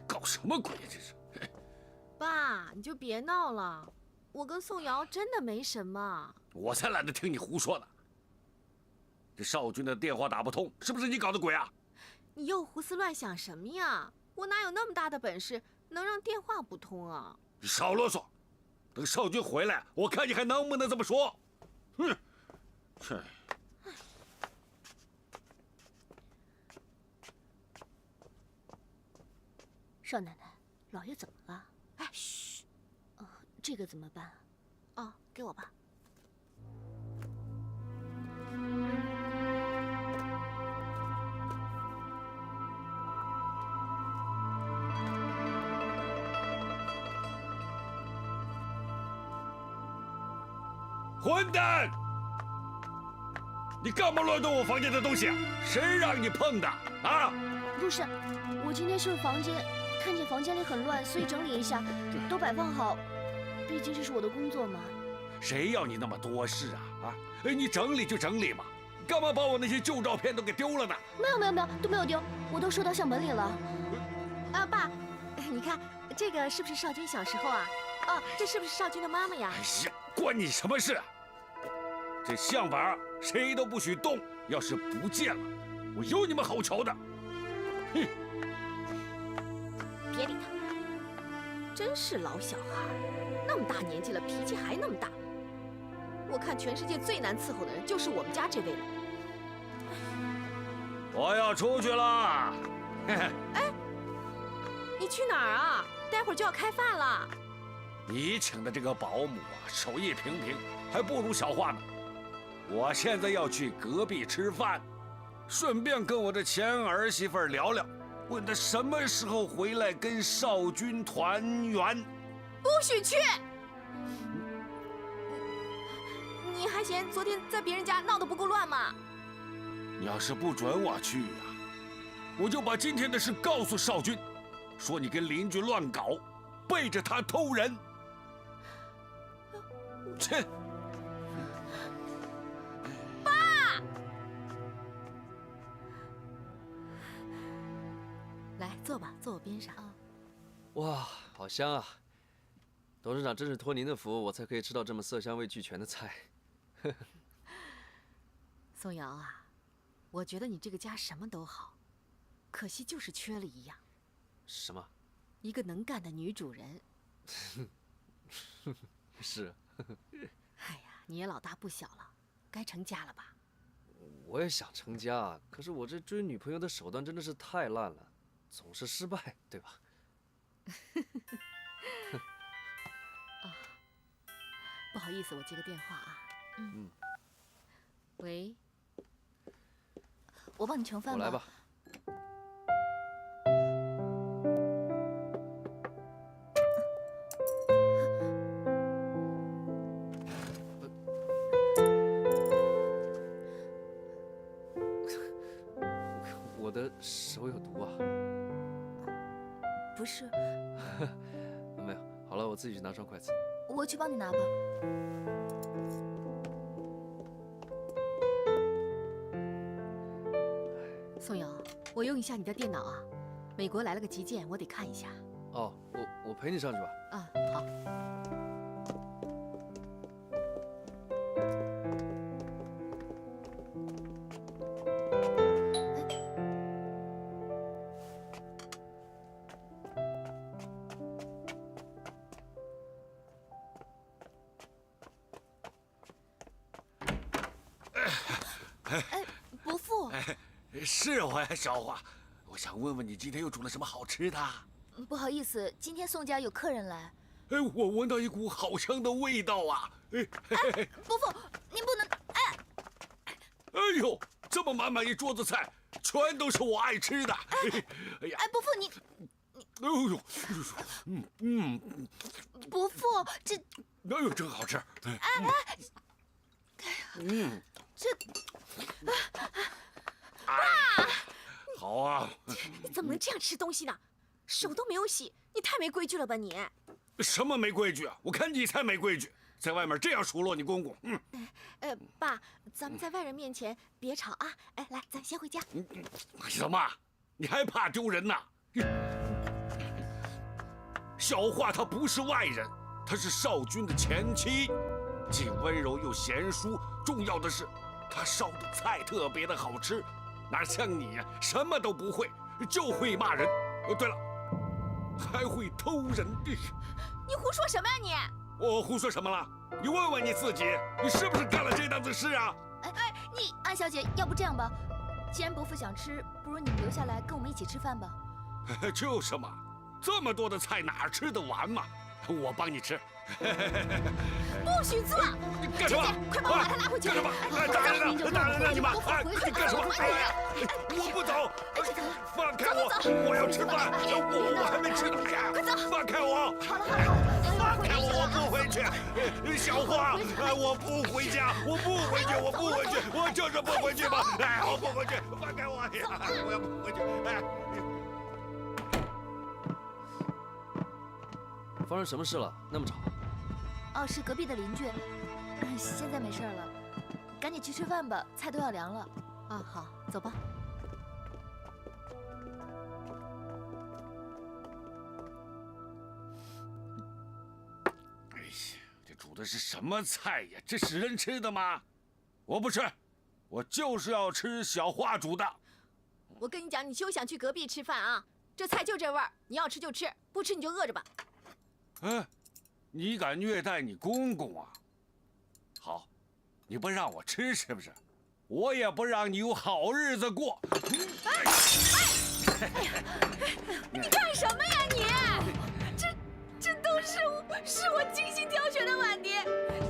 搞什么鬼呀？这是！爸，你就别闹了，我跟宋瑶真的没什么。我才懒得听你胡说呢。这少君的电话打不通，是不是你搞的鬼啊？你又胡思乱想什么呀？我哪有那么大的本事能让电话不通啊？你少啰嗦，等少君回来，我看你还能不能这么说。哼，切。少奶奶，老爷怎么了？哎，嘘。这个怎么办？哦，给我吧。混蛋！你干嘛乱动我房间的东西啊？谁让你碰的啊？不是，我今天收拾房间，看见房间里很乱，所以整理一下，都摆放好。毕竟这是我的工作嘛。谁要你那么多事啊？啊，你整理就整理嘛，干嘛把我那些旧照片都给丢了呢？没有，都没有丢，我都收到相本里了。爸，你看这个是不是少君小时候啊？哦，这是不是少君的妈妈呀？哎呀，关你什么事啊？这相本谁都不许动，要是不见了，我有你们好瞧的！哼！别理他，真是老小孩，那么大年纪了，脾气还那么大。我看全世界最难伺候的人就是我们家这位了。我要出去了。哎，你去哪儿啊？待会儿就要开饭了。你请的这个保姆啊，手艺平平，还不如小花呢。我现在要去隔壁吃饭，顺便跟我的前儿媳妇聊聊，问她什么时候回来跟少君团圆。不许去！你还嫌昨天在别人家闹得不够乱吗？你要是不准我去啊，我就把今天的事告诉少君，说你跟邻居乱搞，背着他偷人。切！来，坐吧，坐我边上。哇，好香啊！董事长真是托您的福，我才可以吃到这么色香味俱全的菜。宋瑶啊，我觉得你这个家什么都好，可惜就是缺了一样。什么？一个能干的女主人。是。哎呀，你也老大不小了，该成家了吧？我也想成家，可是我这追女朋友的手段真的是太烂了，总是失败，对吧？啊，不好意思，我接个电话啊。嗯。喂。我帮你盛饭吧。我来吧。我的手有毒啊？不是。没有，好了，我自己去拿双筷子。我去帮你拿吧。宋瑶，我用一下你的电脑啊，美国来了个急件，我得看一下。哦，我陪你上去吧。啊，好。伯父。是我呀，小花。我想问问你，今天又煮了什么好吃的？不好意思，今天宋家有客人来。哎，我闻到一股好香的味道啊！哎，伯父，您不能……哎呦，这么满一桌子菜，全都是我爱吃的。哎呀，伯父你……哎呦，伯父，这……哎呦，真好吃！这……爸，好啊！怎么能这样吃东西呢？手都没有洗，你太没规矩了吧你！什么没规矩啊？我看你才没规矩，在外面这样数落你公公。爸，咱们在外人面前别吵啊！哎，来，咱先回家。什么？你还怕丢人呐？小花她不是外人，她是少君的前妻，既温柔又贤淑，重要的是，她烧的菜特别的好吃，哪像你呀，什么都不会，就会骂人。对了，还会偷人。你胡说什么呀你？我胡说什么了？你问问你自己，你是不是干了这档子事啊？你安小姐，要不这样吧，既然伯父想吃，不如你们留下来跟我们一起吃饭吧。就是嘛，这么多的菜哪吃得完嘛？我帮你吃。不许做！干什么？快把我把他拉回去！干什么？打人了！打人了！你们！你干什么？我不走！放开我！我要吃饭！我还没吃呢！快走！放开我！放开我！我不回去！小花，我不回家！我不回去！我不回去！我就是不回去嘛！哎，我不回去！放开我！我要不回去！哎。发生什么事了？那么吵？哦，是隔壁的邻居。现在没事了，赶紧去吃饭吧，菜都要凉了。啊，好，走吧。哎呀，这煮的是什么菜呀？这是人吃的吗？我不吃，我就是要吃小花煮的。我跟你讲，你休想去隔壁吃饭啊！这菜就这味儿，你要吃就吃，不吃你就饿着吧。你敢虐待你公公啊？好，你不让我吃是不是？我也不让你有好日子过。你干什么呀你？这都是我精心挑选的碗碟，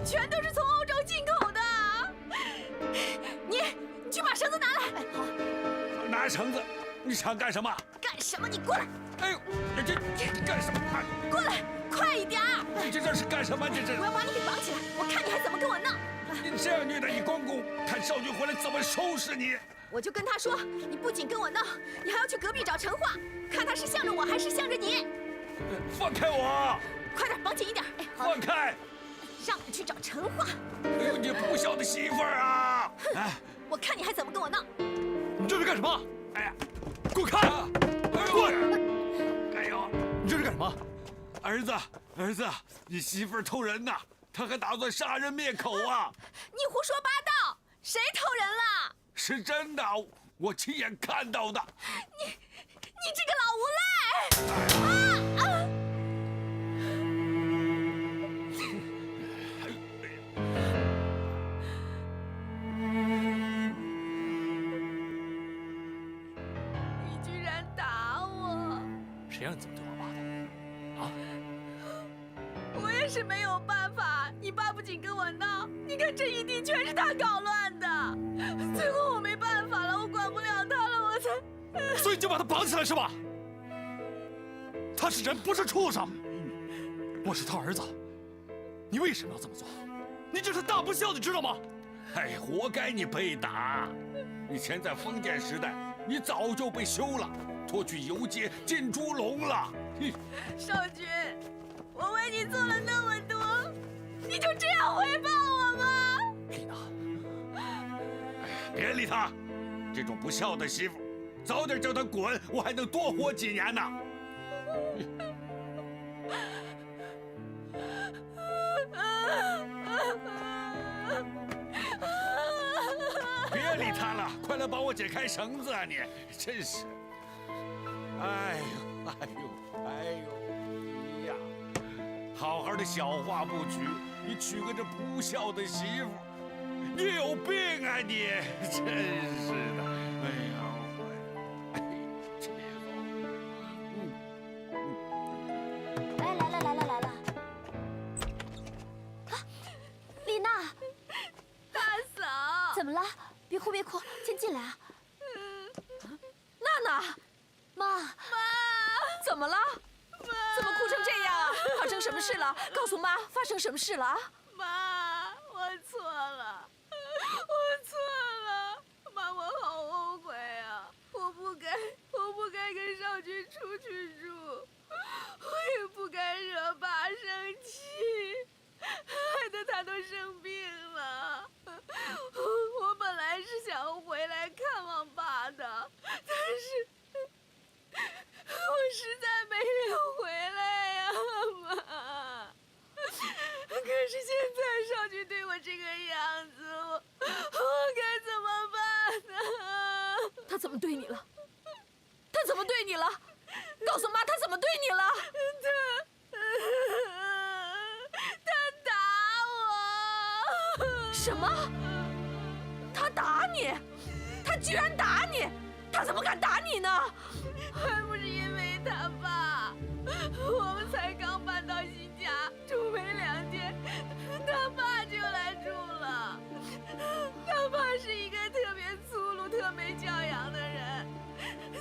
全都是从欧洲进口的。你去把绳子拿来。哎，好。拿绳子？你想干什么？干什么？你过来！哎呦，这干什么？过来，快一点儿！你这是干什么？这是！我要把你给绑起来，我看你还怎么跟我闹！你这样虐待你公公，看少君回来怎么收拾你！我就跟他说，你不仅跟我闹，你还要去隔壁找陈化，看他是向着我还是向着你。放开我！快点，绑紧一点！哎，好。放开！让你去找陈化！哎呦，你不孝的媳妇儿啊！哼！我看你还怎么跟我闹！你这是干什么？哎呀，给我看！哎呦！哎呦，你这是干什么？儿子，你媳妇儿偷人呐！她还打算杀人灭口啊！你胡说八道！谁偷人了？是真的，我亲眼看到的。你这个老无赖！你居然打我！谁让你这么对我爸的？啊！我也是没有办法，你爸不仅跟我闹，你看这一地全是他搞乱的。最后我没办法了，我管不了他了，我才……所以你就把他绑起来是吧？他是人，不是畜生。我是他儿子，你为什么要这么做？你这是大不孝，你知道吗？哎，活该你被打！以前在封建时代，你早就被休了，拖去游街进猪笼了。少君，我为你做了那么多，你就这样回报我吗？丽娜，别理他，这种不孝的媳妇，早点叫他滚，我还能多活几年呢。别理他了，快来帮我解开绳子啊！你真是，哎呀，好好的小花不娶，你娶个这不孝的媳妇，你有病啊你！真是的，哎呀，气死我！来了！啊，丽娜，大嫂，怎么了？别哭，先进来啊！娜娜，妈，怎么了？怎么哭成这样啊？发生什么事了？告诉妈，发生什么事了啊？妈，我错了，妈，我好后悔啊！我不该跟少君出去住，我也不该惹爸生气，害得他都生病了。我本来是想回来看望爸的，但是我实在没脸回来呀，妈。可是现在少君对我这个样子，我该怎么办呢？他怎么对你了？告诉妈，他怎么对你了？他打我！什么？他打你？他居然打你？他怎么敢打你呢？还不是因为他爸，才刚搬到新家，住没2天，他爸就来住了。他爸是一个特别粗鲁、特没教养的人，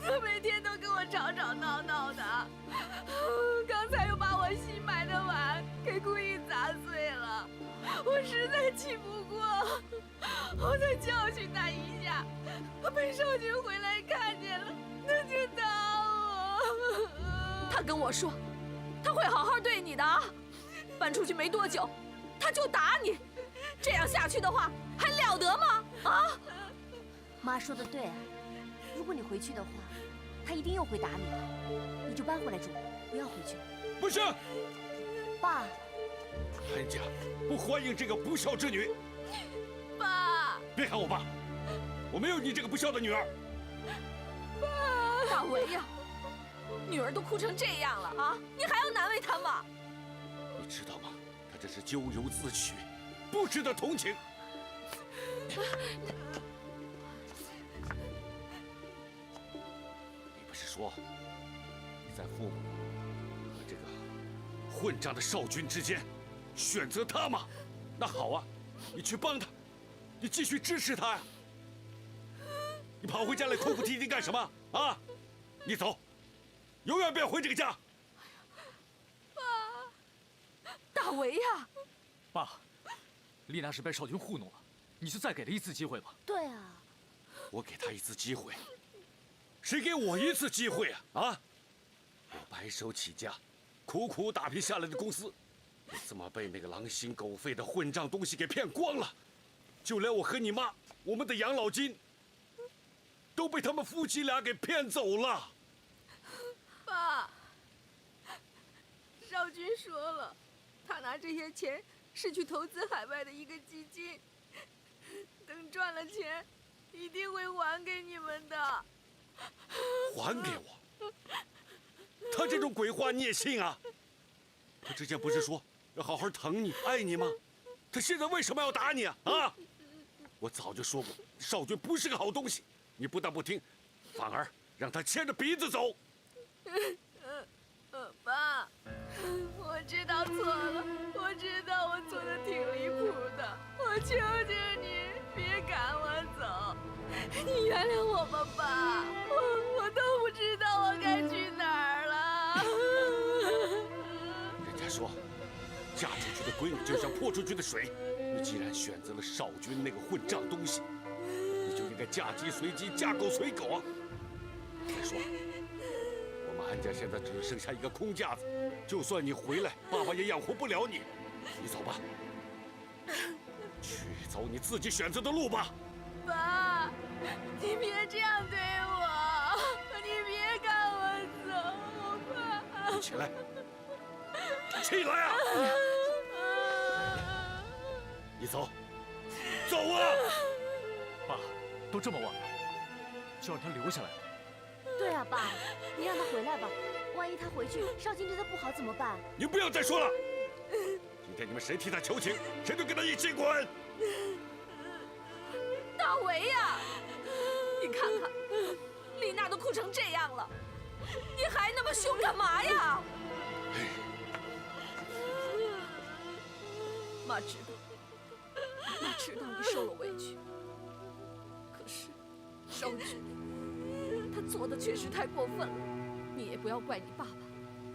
他每天都跟我吵吵闹闹的。刚才又把我新买的碗给故意砸碎了，我实在气不过，我才教训他一下，被少军回来看见了，他就打我。他跟我说，他会好好对你的啊。搬出去没多久，他就打你，这样下去的话还了得吗？啊！妈说的对啊，如果你回去的话，他一定又会打你的，你就搬回来住，不要回去。不行，爸，韩家不欢迎这个不孝之女。爸，别喊我爸，我没有你这个不孝的女儿。爸，大为呀，女儿都哭成这样了啊，你还要难为她吗？你知道吗？她这是咎由自取，不值得同情。你不是说你在父母和这个混账的少军之间选择他吗？那好啊，你去帮他，你继续支持他呀。你跑回家来哭哭啼啼干什么啊？你走，永远不要回这个家。大为呀，爸，丽娜是被少军糊弄了，你就再给她一次机会吧。对啊，我给他一次机会，谁给我一次机会啊？啊！我白手起家，苦苦打拼下来的公司，就这么被那个狼心狗肺的混账东西给骗光了。就连我和你妈，我们的养老金，都被他们夫妻俩给骗走了。爸，少军说了，他拿这些钱是去投资海外的一个基金，等赚了钱，一定会还给你们的。还给我？他这种鬼话你也信啊？他之前不是说要好好疼你、爱你吗？他现在为什么要打你啊？啊！我早就说过，少军不是个好东西，你不但不听，反而让他牵着鼻子走。爸，我知道错了，我知道我做的挺离谱的，我求求你别赶我走，你原谅我吧，爸，我都不知道我该去哪儿了。人家说，嫁出去的闺女就像泼出去的水，你既然选择了少军那个混账东西，你就应该嫁鸡随鸡，嫁狗随狗啊！再说，我们韩家现在只剩下一个空架子，就算你回来，爸爸也养活不了你。你走吧，去走你自己选择的路吧。爸，你别这样对我，你别赶我走，爸。你起来，起来啊！你走，走啊！爸，都这么晚了，就让他留下来吧。对啊，爸，你让他回来吧，万一他回去少军对他不好怎么办？你不要再说了！今天你们谁替他求情，谁就跟他一起滚！大为呀，你看看，丽娜都哭成这样了，你还那么凶干嘛呀？妈知道，妈知道你受了委屈，可是少军他做的确实太过分了，你也不要怪你爸爸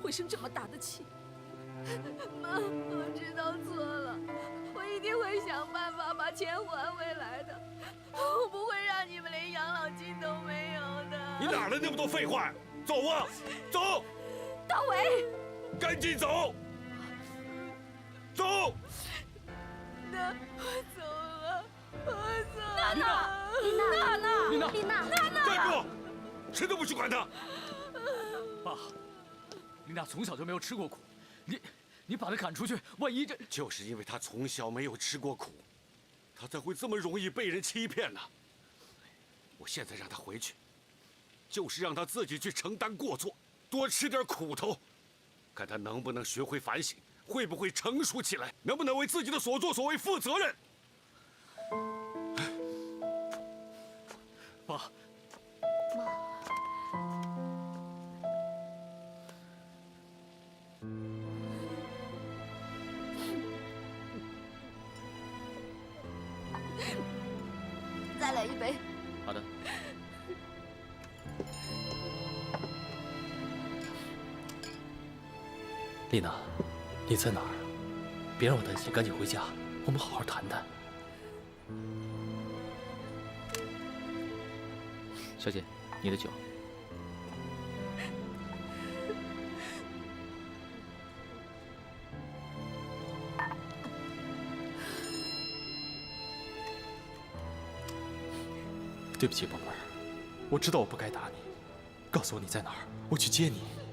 会生这么大的气。妈，我知道错了，我一定会想办法把钱还回来的，我不会让你们连养老金都没有的。你哪来那么多废话呀？走啊，走！大为，赶紧走！走！那我走了，我走了。娜娜，娜娜，丽娜，丽娜，娜娜，站住！谁都不许管他！爸，丽娜从小就没有吃过苦，你把她赶出去，万一这……就是因为他从小没有吃过苦，他才会这么容易被人欺骗呢。我现在让他回去，就是让他自己去承担过错，多吃点苦头，看他能不能学会反省，会不会成熟起来，能不能为自己的所作所为负责任。爸，妈。一杯。好的。丽娜，你在哪儿？别让我担心，赶紧回家，我们好好谈谈。小姐，你的酒。对不起，宝贝儿，我知道我不该打你。告诉我你在哪儿，我去接你。